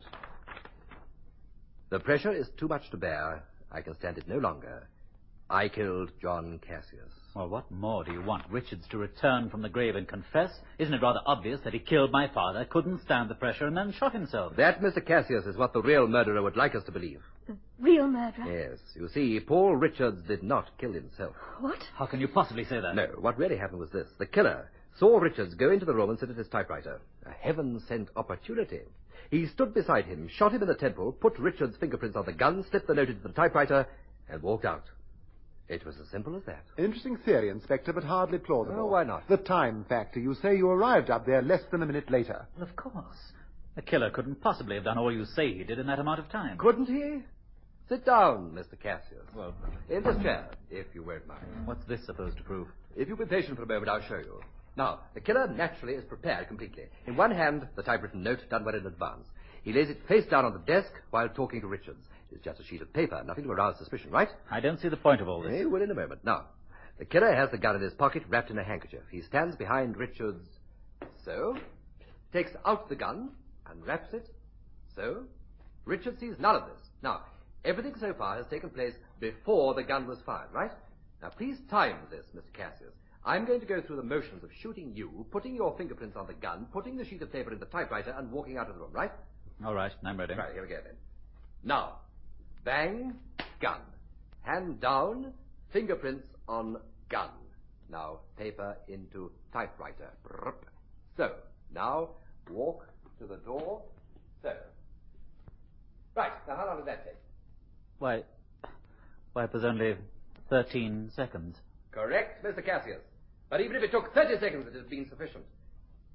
The pressure is too much to bear. I can stand it no longer. I killed John Cassius. Well, what more do you want? Richards to return from the grave and confess? Isn't it rather obvious that he killed my father, couldn't stand the pressure, and then shot himself? That, Mr. Cassius, is what the real murderer would like us to believe. The real murderer? Yes. You see, Paul Richards did not kill himself. What? How can you possibly say that? No, what really happened was this. The killer saw Richards go into the room and sit at his typewriter. A heaven-sent opportunity. He stood beside him, shot him in the temple, put Richards' fingerprints on the gun, slipped the note into the typewriter, and walked out. It was as simple as that. Interesting theory, Inspector, but hardly plausible. Oh, why not? The time factor. You say you arrived up there less than a minute later. Well, of course. The killer couldn't possibly have done all you say he did in that amount of time. Couldn't he? Sit down, Mr. Cassius. Well, in this chair, if you won't mind. What's this supposed to prove? If you'll be patient for a moment, I'll show you. Now, the killer naturally is prepared completely. In one hand, the typewritten note done well in advance. He lays it face down on the desk while talking to Richards. It's just a sheet of paper, nothing to arouse suspicion, right? I don't see the point of all this. Well, in a moment. Now, the killer has the gun in his pocket wrapped in a handkerchief. He stands behind Richards, so, takes out the gun, unwraps it, so. Richards sees none of this. Now, everything so far has taken place before the gun was fired, right? Now, please time this, Mr. Cassius. I'm going to go through the motions of shooting you, putting your fingerprints on the gun, putting the sheet of paper in the typewriter, and walking out of the room, right? All right, I'm ready. Right, here we go then. Now, bang, gun. Hand down, fingerprints on gun. Now, paper into typewriter. Brrp. So, now, walk to the door. So. Right, now how long did that take? Why, it was only 13 seconds. Correct, Mr. Cassius. But even if it took 30 seconds, it has been sufficient.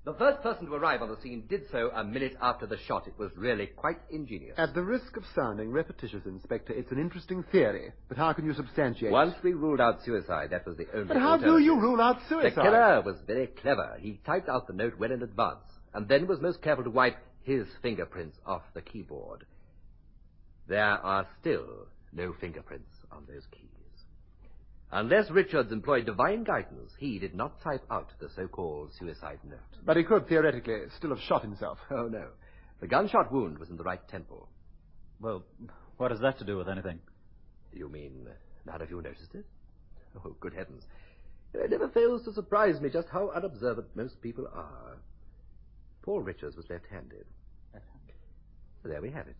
The first person to arrive on the scene did so a minute after the shot. It was really quite ingenious. At the risk of sounding repetitious, Inspector, it's an interesting theory. But how can you substantiate Once we ruled out suicide, that was the only But how do you rule out suicide? The killer was very clever. He typed out the note well in advance, and then was most careful to wipe his fingerprints off the keyboard. There are still no fingerprints on those keys. Unless Richards employed divine guidance, he did not type out the so-called suicide note. But he could, theoretically, still have shot himself. Oh, no. The gunshot wound was in the right temple. Well, what has that to do with anything? You mean none of you noticed it? Oh, good heavens. It never fails to surprise me just how unobservant most people are. Paul Richards was left-handed. So there we have it.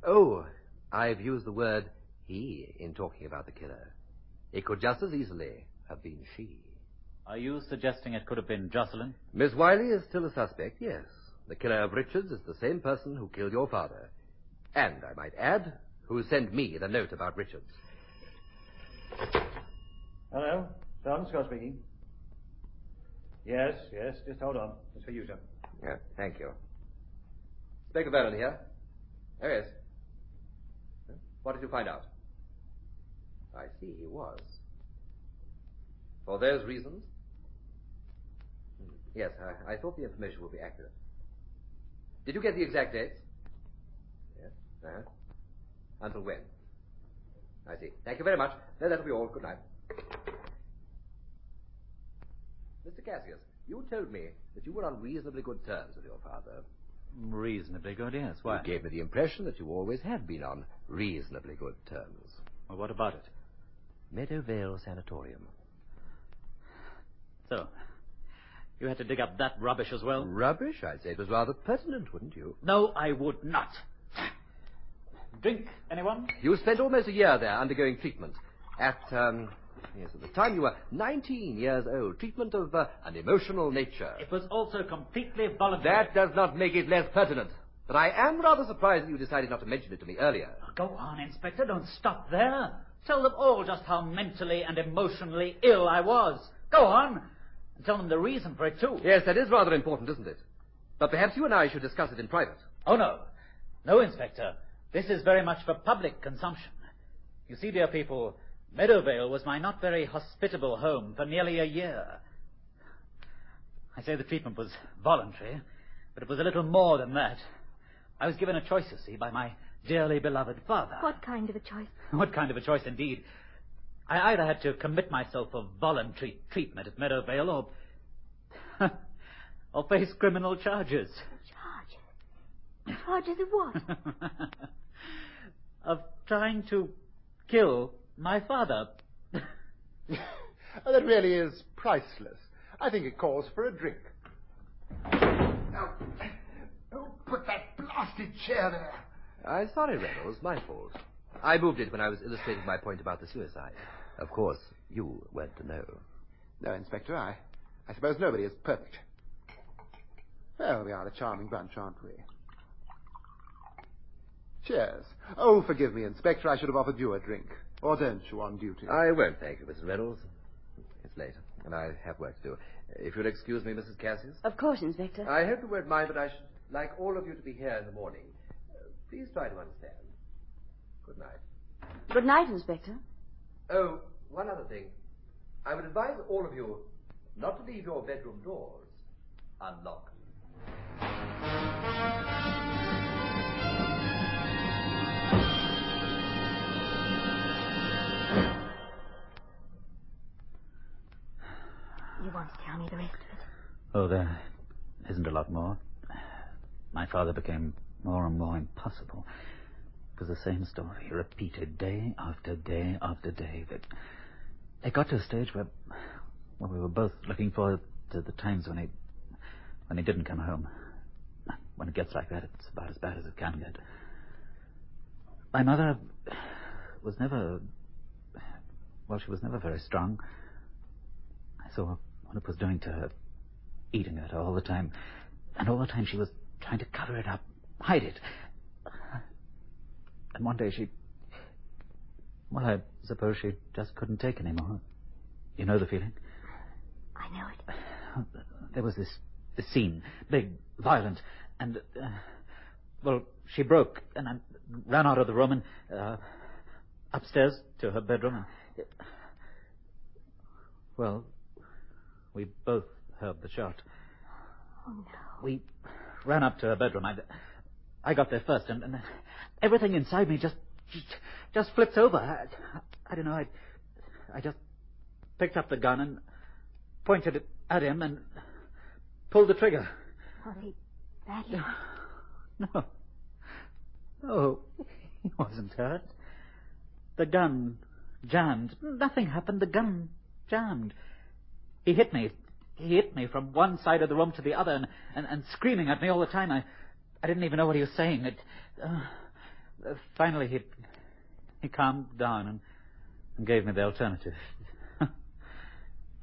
Oh, I've used the word he in talking about the killer. It could just as easily have been she. Are you suggesting it could have been Jocelyn? Miss Wiley is still a suspect, yes. The killer of Richards is the same person who killed your father. And, I might add, who sent me the note about Richards. Hello, Sergeant Scott speaking. Yes, just hold on. It's for you, sir. Yeah, thank you. Inspector Vernon here. Oh, yes. What did you find out? I see he was. For those reasons? Yes, I thought the information would be accurate. Did you get the exact dates? Yes. Uh-huh. Until when? I see. Thank you very much. No, that'll be all. Good night. Mr. Cassius, you told me that you were on reasonably good terms with your father. Reasonably good, yes. Why? You gave me the impression that you always had been on reasonably good terms. Well, what about it? Meadowvale Sanatorium. So, You had to dig up that rubbish as well? Rubbish? I'd say it was rather pertinent, wouldn't you? No, I would not. Drink, anyone? You spent almost a year there undergoing treatment. At the time you were 19 years old. Treatment of an emotional nature. It was also completely voluntary. That does not make it less pertinent. But I am rather surprised that you decided not to mention it to me earlier. Go on, Inspector. Don't stop there. Tell them all just how mentally and emotionally ill I was. Go on. And tell them the reason for it, too. Yes, that is rather important, isn't it? But perhaps you and I should discuss it in private. Oh, no. No, Inspector. This is very much for public consumption. You see, dear people, Meadowvale was my not very hospitable home for nearly a year. I say the treatment was voluntary, but it was a little more than that. I was given a choice, you see, by my dearly beloved father. What kind of a choice? What kind of a choice, indeed. I either had to commit myself for voluntary treatment at Meadowvale or face criminal charges. Charges? Charges of what? Of trying to kill my father. Oh, that really is priceless. I think it calls for a drink. Oh, put that blasted chair there. I'm sorry, Reynolds. My fault. I moved it when I was illustrating my point about the suicide. Of course, you weren't to know. No, Inspector, I suppose nobody is perfect. Well, we are a charming bunch, aren't we? Cheers. Oh, forgive me, Inspector. I should have offered you a drink. Or don't you on duty? I won't, thank you, Mrs. Reynolds. It's late, and I have work to do. If you'll excuse me, Mrs. Cassius. Of course, Inspector. I hope you won't mind, but I should like all of you to be here in the morning. Please try to understand. Good night. Good night, Inspector. Oh, one other thing. I would advise all of you not to leave your bedroom doors unlocked. You won't tell me the rest of it. Oh, there isn't a lot more. My father became more and more impossible. It was the same story, repeated day after day after day. It got to a stage where we were both looking forward to the times when he didn't come home. When it gets like that, it's about as bad as it can get. My mother was never... Well, she was never very strong. I saw what it was doing to her, eating at her all the time. And all the time she was trying to cover it up, hide it. And one day well, I suppose she just couldn't take any more. You know the feeling? I know it. There was this scene, big, violent, and, well, she broke, and I ran out of the room and upstairs to her bedroom. And, well, we both heard the shot. Oh, no. We ran up to her bedroom. I got there first, and everything inside me just flipped over. I don't know. I just picked up the gun and pointed it at him and pulled the trigger. Was he badly? No. No, he wasn't hurt. The gun jammed. Nothing happened. The gun jammed. He hit me. He hit me from one side of the room to the other and screaming at me all the time. I didn't even know what he was saying. Finally, he calmed down and gave me the alternative.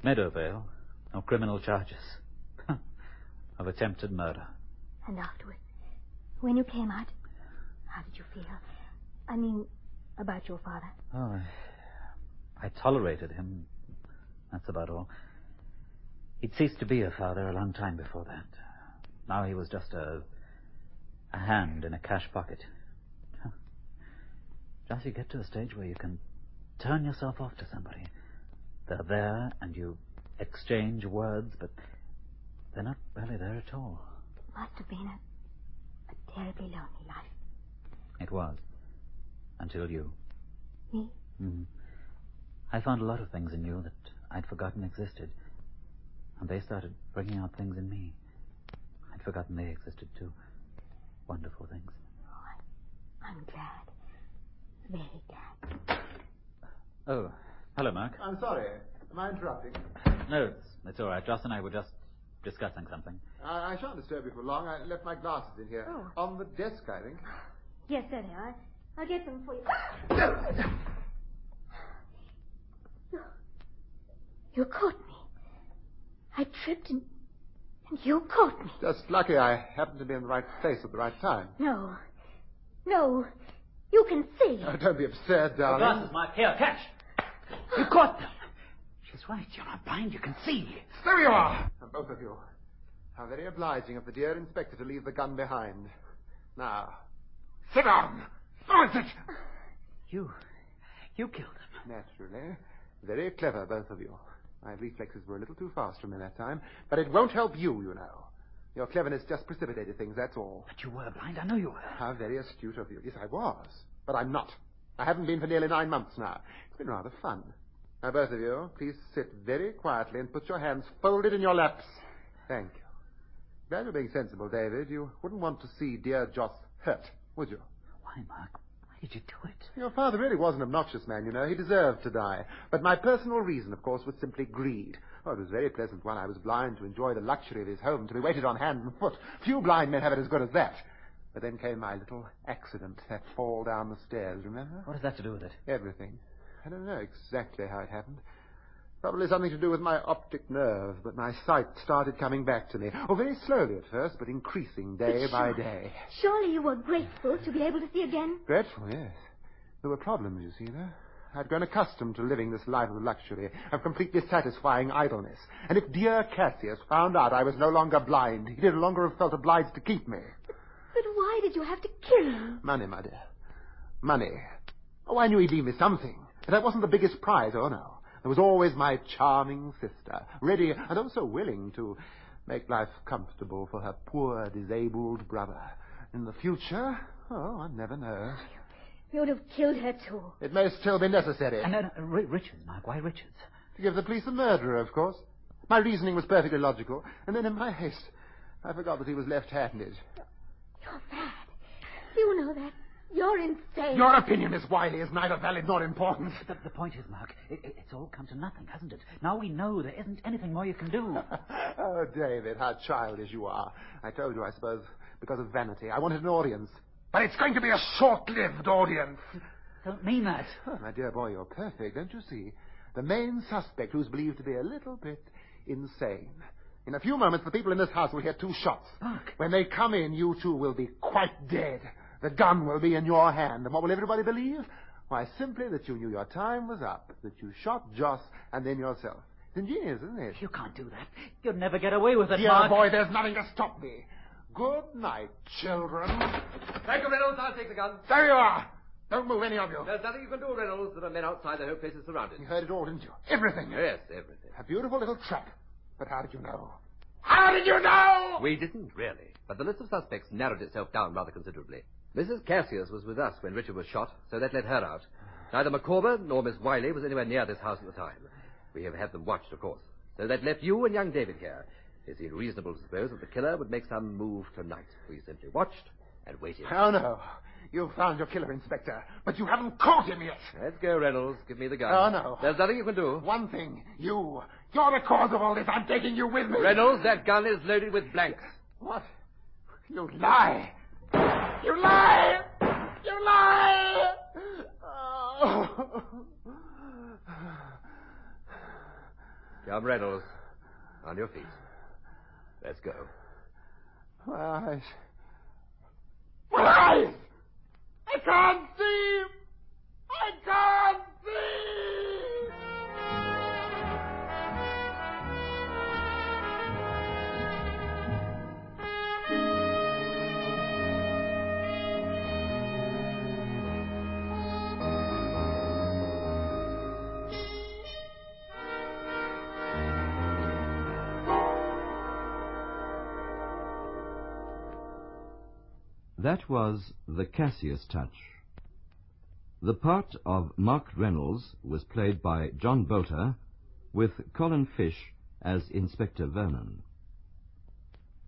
Meadowvale, no criminal charges. Of attempted murder. And afterwards, when you came out, how did you feel? I mean, about your father. Oh, I tolerated him. That's about all. He'd ceased to be a father a long time before that. Now he was just a hand in a cash pocket. Just you get to a stage where you can turn yourself off to somebody. They're there and you exchange words, but they're not really there at all. Must have been a terribly lonely life. It was. Until you. Me? Mm-hmm. I found a lot of things in you that I'd forgotten existed. And they started bringing out things in me. I'd forgotten they existed too. Wonderful things. Oh, I'm glad. Very glad. Oh, hello, Mark. I'm sorry. Am I interrupting? No, it's all right. Joss and I were just discussing something. I shan't disturb you for long. I left my glasses in here. Oh. On the desk, I think. Yes, there they are. I'll get them for you. You caught me. I tripped and you caught me. Just lucky I happened to be in the right place at the right time. No. No. You can see. Oh, don't be absurd, Your darling. glasses, Mark. Here, catch. You caught them. She's right. You're not blind. You can see. There you are. Both of you. How very obliging of the dear inspector to leave the gun behind. Now, sit down. Who is it? You killed him. Naturally. Very clever, both of you. My reflexes were a little too fast for me that time. But it won't help you, you know. Your cleverness just precipitated things, that's all. But you were blind. I know you were. How very astute of you. Yes, I was. But I'm not. I haven't been for nearly 9 months now. It's been rather fun. Now, both of you, please sit very quietly and put your hands folded in your laps. Thank you. Glad you're being sensible, David. You wouldn't want to see dear Joss hurt, would you? Why, Mark? Why did you do it? Your father really was an obnoxious man, you know. He deserved to die. But my personal reason, of course, was simply greed. Oh, it was very pleasant while I was blind to enjoy the luxury of his home, to be waited on hand and foot. Few blind men have it as good as that. But then came my little accident, that fall down the stairs, remember? What has that to do with it? Everything. I don't know exactly how it happened. Probably something to do with my optic nerve, but my sight started coming back to me. Oh, very slowly at first, but increasing day by day. Surely you were grateful to be able to see again? Grateful, yes. There were problems, you see, though. I'd grown accustomed to living this life of luxury, of completely satisfying idleness. And if dear Cassius found out I was no longer blind, he no longer have felt obliged to keep me. But why did you have to kill him? Money, my dear. Money. Oh, I knew he'd leave me something. But that wasn't the biggest prize, oh no. There was always my charming sister, ready and also willing to make life comfortable for her poor, disabled brother. In the future, oh, one never knows. You would have killed her, too. It may still be necessary. And Richards, Mark. Why Richards? To give the police a murderer, of course. My reasoning was perfectly logical. And then in my haste, I forgot that he was left-handed. You're mad. You know that. You're insane. Your opinion, Miss Wiley, is neither valid nor important. The point is, Mark, it's all come to nothing, hasn't it? Now we know there isn't anything more you can do. Oh, David, how childish you are. I told you, I suppose, because of vanity. I wanted an audience. But it's going to be a short-lived audience. Don't mean that. Oh, my dear boy, you're perfect, don't you see? The main suspect, who's believed to be a little bit insane. In a few moments, the people in this house will hear 2 shots. Mark. When they come in, you two will be quite dead. The gun will be in your hand. And what will everybody believe? Why, simply that you knew your time was up, that you shot Joss and then yourself. It's ingenious, isn't it? You can't do that. You'll never get away with it, Dear Mark. boy, there's nothing to stop me. Good night, children. Thank you, Reynolds. I'll take the gun. There you are. Don't move, any of you. There's nothing you can do, Reynolds. There are men outside. The whole place is surrounded. You heard it all, didn't you? Everything. Yes, everything. A beautiful little trap. But how did you know? How did you know? We didn't, really. But the list of suspects narrowed itself down rather considerably. Mrs. Cassius was with us when Richard was shot, so that let her out. Neither Micawber nor Miss Wiley was anywhere near this house at the time. We have had them watched, of course. So that left you and young David here. Is it reasonable to suppose that the killer would make some move tonight? We simply watched and waited. Oh, no. You found your killer, Inspector, but you haven't caught him yet. Let's go, Reynolds. Give me the gun. Oh, no. There's nothing you can do. One thing. You're the cause of all this. I'm taking you with me. Reynolds, that gun is loaded with blanks. What? You lie. You lie! You lie! Oh. Come, Reynolds. On your feet. Let's go. My eyes. My eyes! I can't see! I can't see! That was The Cassius Touch. The part of Mark Reynolds was played by John Bolter, with Colin Fish as Inspector Vernon.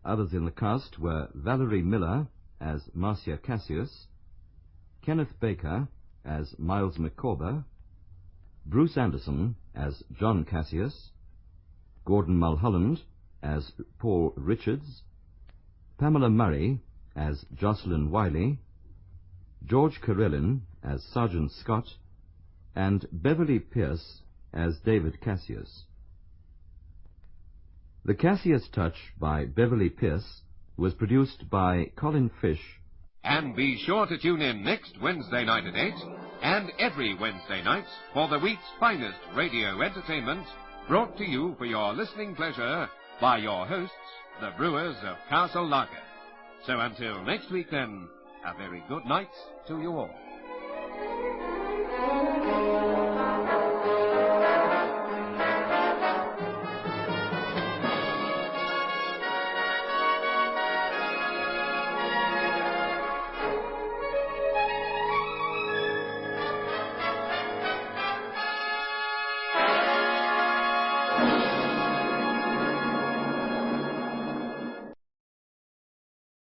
Others in the cast were Valerie Miller as Marcia Cassius, Kenneth Baker as Miles Micawber, Bruce Anderson as John Cassius, Gordon Mulholland as Paul Richards, Pamela Murray as Jocelyn Wiley, George Carillon as Sergeant Scott, and Beverly Pierce as David Cassius. The Cassius Touch by Beverly Pierce was produced by Colin Fish. And be sure to tune in next Wednesday night at 8, and every Wednesday night for the week's finest radio entertainment, brought to you for your listening pleasure by your hosts, the Brewers of Castle Lager. So until next week then, a very good night to you all.